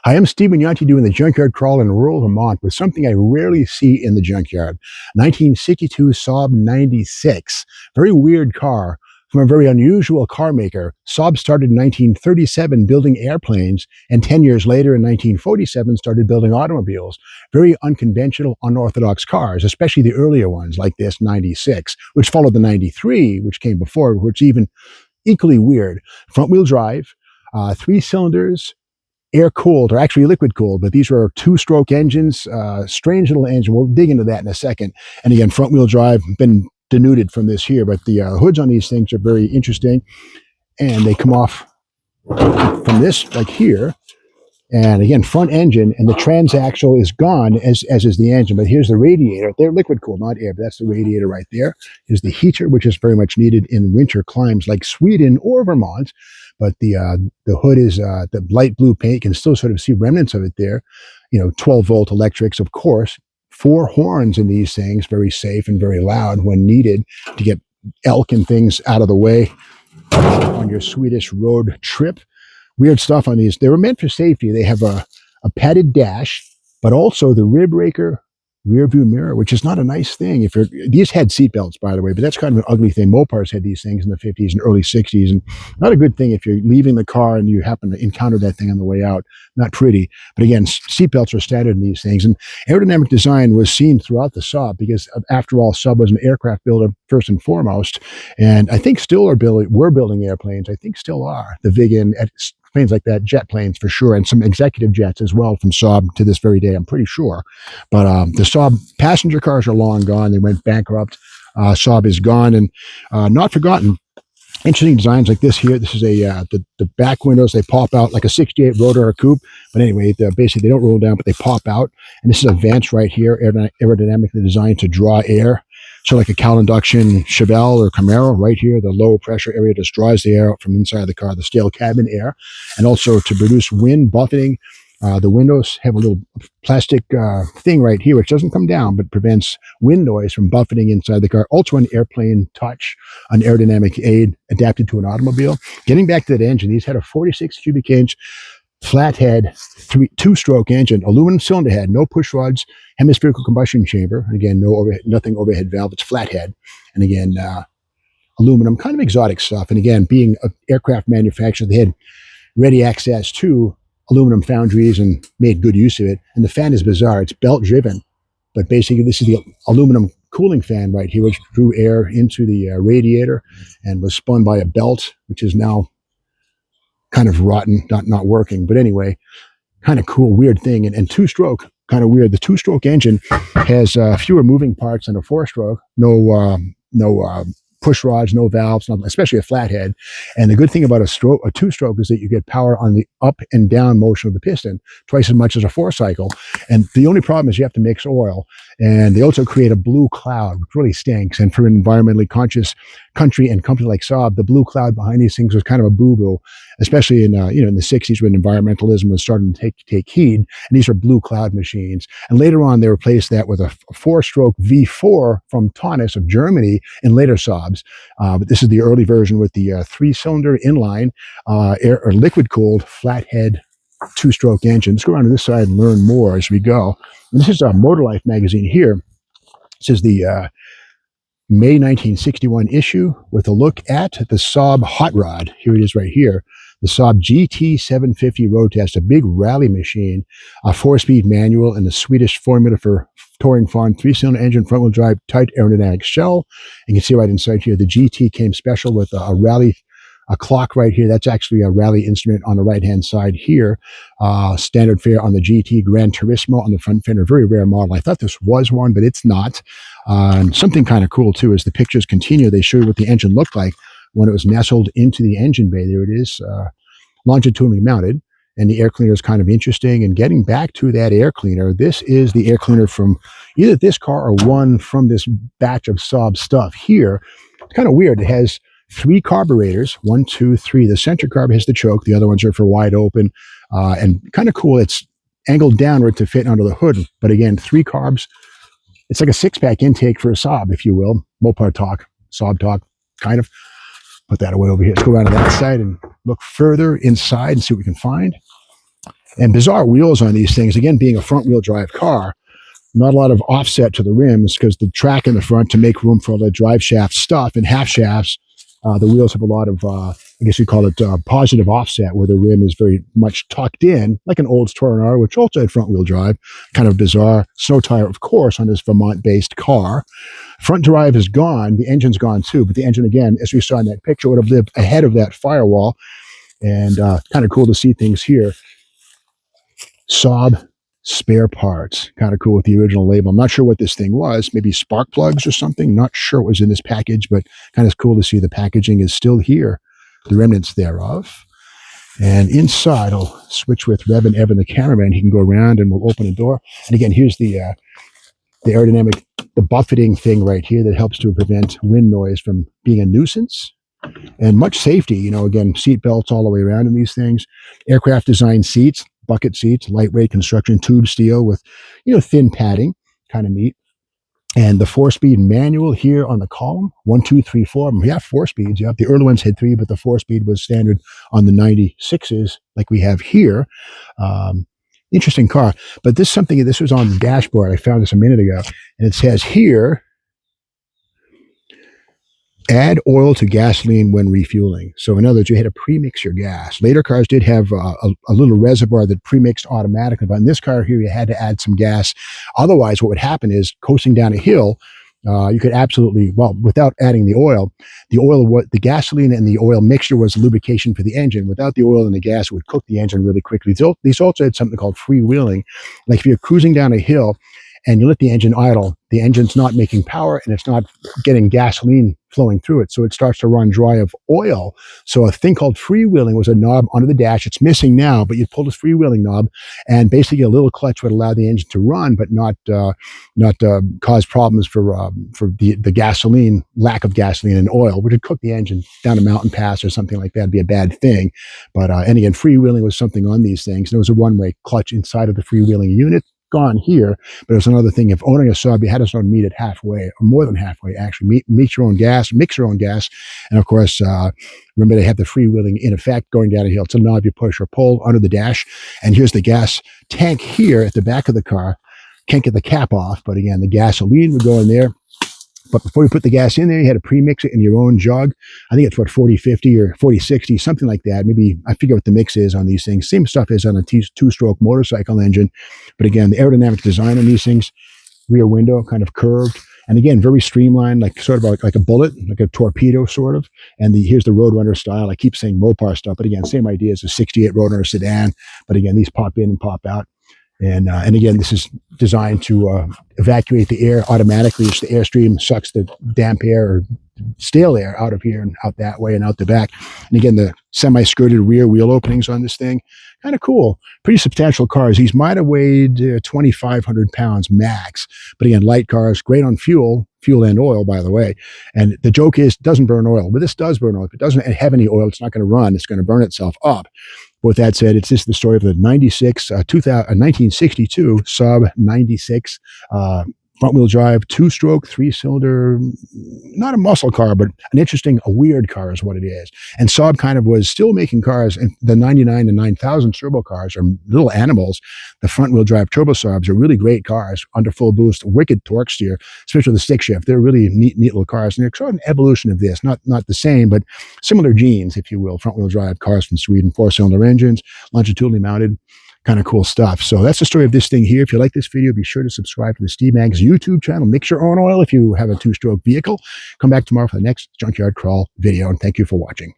Hi, I'm Stephen Yanti doing the junkyard crawl in rural Vermont with something I rarely see in the junkyard. 1962 Saab 96. Very weird car from a very unusual car maker. Saab started in 1937 building airplanes, and 10 years later in 1947 started building automobiles. Very unconventional, unorthodox cars, especially the earlier ones like this 96, which followed the 93, which came before, which even equally weird. Front-wheel drive, three cylinders, air cooled, or actually liquid cooled, but these were two-stroke engines, strange little engine. We'll dig into that in a second. And again, front wheel drive, been denuded from this here, but the hoods on these things are very interesting, and they come off from this like here. And again, front engine, and the transaxle is gone, as is the engine. But here's the radiator. They're liquid cooled, not air, but that's the radiator right there. Here's the heater, which is very much needed in winter climes like Sweden or Vermont. But the hood is the light blue paint. You can still sort of see remnants of it there. 12-volt electrics, of course. 4 horns in these things, very safe and very loud when needed to get elk and things out of the way on your Swedish road trip. Weird stuff on these. They were meant for safety. They have a padded dash, but also the rib raker rear view mirror, which is not a nice thing. These had seatbelts, by the way, but that's kind of an ugly thing. Mopars had these things in the 50s and early 60s, and not a good thing if you're leaving the car and you happen to encounter that thing on the way out. Not pretty. But again, seatbelts are standard in these things, and aerodynamic design was seen throughout the Saab because, after all, Saab was an aircraft builder first and foremost, and I think still were building airplanes. I think still are. The Viggen, planes like that, jet planes for sure, and some executive jets as well from Saab to this very day, I'm pretty sure. But the Saab passenger cars are long gone. They went bankrupt. Saab is gone and not forgotten. Interesting designs like this here. This is the back windows. They pop out like a 68 rotor or coupe. But anyway, basically they don't roll down, but they pop out. And this is a vents right here, aerodynamically designed to draw air. So like a cowl induction Chevelle or Camaro right here, the low pressure area just draws the air out from inside the car, the stale cabin air, and also to produce wind buffeting. The windows have a little plastic thing right here, which doesn't come down, but prevents wind noise from buffeting inside the car. Also an airplane touch, an aerodynamic aid adapted to an automobile. Getting back to that engine, these had a 46 cubic inch flathead two-stroke engine, aluminum cylinder head, no push rods, hemispherical combustion chamber. Again, nothing overhead valve. It's flathead, and again, aluminum, kind of exotic stuff. And again, being an aircraft manufacturer, they had ready access to aluminum foundries and made good use of it. And the fan is bizarre. It's belt driven, but basically this is the aluminum cooling fan right here, which drew air into the radiator and was spun by a belt, which is now kind of rotten, not working. But anyway, kind of cool, weird thing. And two-stroke, kind of weird. The two-stroke engine has fewer moving parts than a four-stroke. No push rods, no valves, especially a flathead. And the good thing about a two-stroke is that you get power on the up and down motion of the piston, twice as much as a four-cycle. And the only problem is you have to mix oil. And they also create a blue cloud, which really stinks. And for an environmentally conscious country and company like Saab, the blue cloud behind these things was kind of a boo-boo, especially in in the 60s when environmentalism was starting to take heed. And these are blue cloud machines. And later on, they replaced that with a four-stroke V4 from Taunus of Germany in later Saabs. But this is the early version with the three-cylinder inline air or liquid-cooled flathead two-stroke engine. Let's go around to this side and learn more as we go. And this is a Motor Life magazine here. This is the May 1961 issue with a look at the Saab Hot Rod. Here it is right here. The Saab GT 750 Road Test, a big rally machine, a 4-speed manual, and the Swedish formula for touring fun, 3-cylinder engine, front-wheel drive, tight aerodynamic shell. You can see right inside here, the GT came special with a rally clock right here. That's actually a rally instrument on the right-hand side here. Standard fare on the GT Gran Turismo on the front fender. Very rare model. I thought this was one, but it's not. And something kind of cool, too, as the pictures continue. They show you what the engine looked like when it was nestled into the engine bay. There it is, longitudinally mounted. And the air cleaner is kind of interesting. And getting back to that air cleaner, this is the air cleaner from either this car or one from this batch of Saab stuff here. It's kind of weird. It has 3 carburetors, 1, 2, 3. The center carb has the choke. The other ones are for wide open. And kind of cool. It's angled downward to fit under the hood. But again, 3 carbs. It's like a 6-pack intake for a Saab, if you will. Mopar talk, Saab talk, kind of. Put that away over here. Let's go around to that side and look further inside and see what we can find. And bizarre wheels on these things. Again, being a front-wheel drive car, not a lot of offset to the rims because the track in the front to make room for all the drive shaft stuff. And half shafts, the wheels have a lot of, I guess you call it positive offset, where the rim is very much tucked in, like an old Tornado, which also had front-wheel drive. Kind of bizarre. Snow tire, of course, on this Vermont-based car. Front drive is gone. The engine's gone too. But the engine, again, as we saw in that picture, would have lived ahead of that firewall. And kind of cool to see things here. Saab spare parts. Kind of cool with the original label. I'm not sure what this thing was. Maybe spark plugs or something. Not sure what was in this package, but kind of cool to see the packaging is still here, the remnants thereof. And inside, I'll switch with Reb and Evan, the cameraman. He can go around and we'll open the door. And again, here's the aerodynamic, the buffeting thing right here that helps to prevent wind noise from being a nuisance. And much safety, you know, again, seat belts all the way around in these things. Aircraft design seats, bucket seats, lightweight construction, tube steel with, you know, thin padding, kind of neat. And the 4-speed manual here on the column, 1, 2, 3, 4. We have 4 speeds. Yeah, the early ones had 3, but the 4-speed was standard on the 96s, like we have here. Interesting car. But this was on the dashboard. I found this a minute ago, and it says here, add oil to gasoline when refueling. So in other words, you had to pre-mix your gas. Later cars did have a little reservoir that pre-mixed automatically, but in this car here, you had to add some gas. Otherwise, what would happen is coasting down a hill, you could absolutely, well, without adding the gasoline and the oil mixture was lubrication for the engine. Without the oil and the gas, it would cook the engine really quickly. These also had something called freewheeling. Like if you're cruising down a hill and you let the engine idle, the engine's not making power and it's not getting gasoline flowing through it. So it starts to run dry of oil. So a thing called freewheeling was a knob under the dash. It's missing now, but you pull this freewheeling knob and basically a little clutch would allow the engine to run, but not cause problems for the gasoline, lack of gasoline and oil, which would cook the engine down a mountain pass or something like that. It'd be a bad thing. But, and again, freewheeling was something on these things. There was a one-way clutch inside of the freewheeling unit. Gone here, but it's another thing. If owning a Saab, you had to sort of meet it halfway, or more than halfway, actually. Meet your own gas, mix your own gas, and of course, remember they have the freewheeling in effect going down a hill. It's a knob you push or pull under the dash, and here's the gas tank here at the back of the car. Can't get the cap off, but again, the gasoline would go in there. But before you put the gas in there, you had to pre-mix it in your own jug. I think it's what, 40-50 or 40-60, something like that. Maybe I forget what the mix is on these things. Same stuff as on a two-stroke motorcycle engine. But again, the aerodynamic design on these things, rear window kind of curved. And again, very streamlined, like sort of like a bullet, like a torpedo sort of. And here's the Roadrunner style. I keep saying Mopar stuff, but again, same idea as a 68 Roadrunner sedan. But again, these pop in and pop out. And again, this is designed to evacuate the air automatically. The airstream sucks the damp air or stale air out of here and out that way and out the back. And again, the semi-skirted rear wheel openings on this thing, kind of cool. Pretty substantial cars. These might have weighed 2,500 pounds max. But again, light cars, great on fuel and oil, by the way. And the joke is, it doesn't burn oil. But this does burn oil. If it doesn't have any oil, it's not going to run. It's going to burn itself up. With that said, it's just the story of the 1962 Saab 96 front-wheel drive, two-stroke, three-cylinder, not a muscle car, but a weird car is what it is. And Saab kind of was still making cars, and the 99 and 9000 turbo cars are little animals. The front-wheel drive turbo Saabs are really great cars, under full boost, wicked torque steer, especially with the stick shift. They're really neat little cars, and they're sort of an evolution of this, not the same, but similar genes, if you will. Front-wheel drive cars from Sweden, four-cylinder engines, longitudinally mounted. Kind of cool stuff. So that's the story of this thing here. If you like this video, be sure to subscribe to the Steve Maggs YouTube channel. Mix your own oil if you have a two-stroke vehicle. Come back tomorrow for the next Junkyard Crawl video, and thank you for watching.